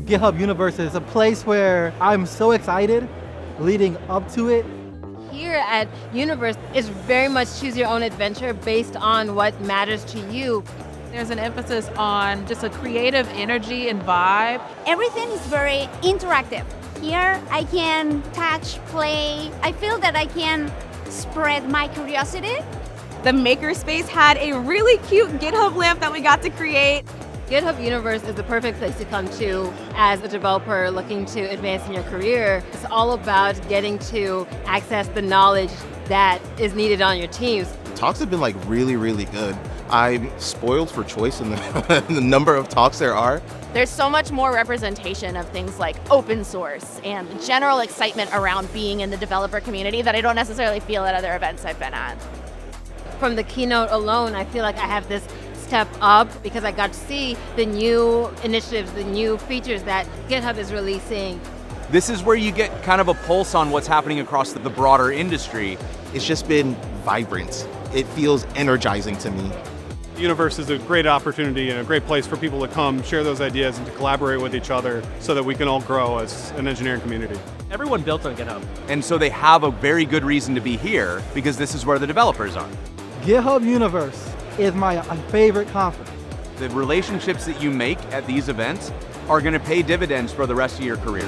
GitHub Universe is a place where I'm so excited leading up to it. Here at Universe, it's very much choose your own adventure based on what matters to you. There's an emphasis on just a creative energy and vibe. Everything is very interactive. Here I can touch, play. I feel that I can spread my curiosity. The makerspace had a really cute GitHub lamp that we got to create. GitHub Universe is the perfect place to come to as a developer looking to advance in your career. It's all about getting to access the knowledge that is needed on your teams. Talks have been like really good. I'm spoiled for choice in the number of talks there are. There's so much more representation of things like open source and general excitement around being in the developer community that I don't necessarily feel at other events I've been at. From the keynote alone, I feel like I have this step up because I got to see the new initiatives, the new features that GitHub is releasing. This is where you get kind of a pulse on what's happening across the broader industry. It's just been vibrant. It feels energizing to me. Universe is a great opportunity and a great place for people to come, share those ideas, and to collaborate with each other so that we can all grow as an engineering community. Everyone built on GitHub. And so they have a very good reason to be here because this is where the developers are. GitHub Universe is my favorite conference. The relationships that you make at these events are going to pay dividends for the rest of your career.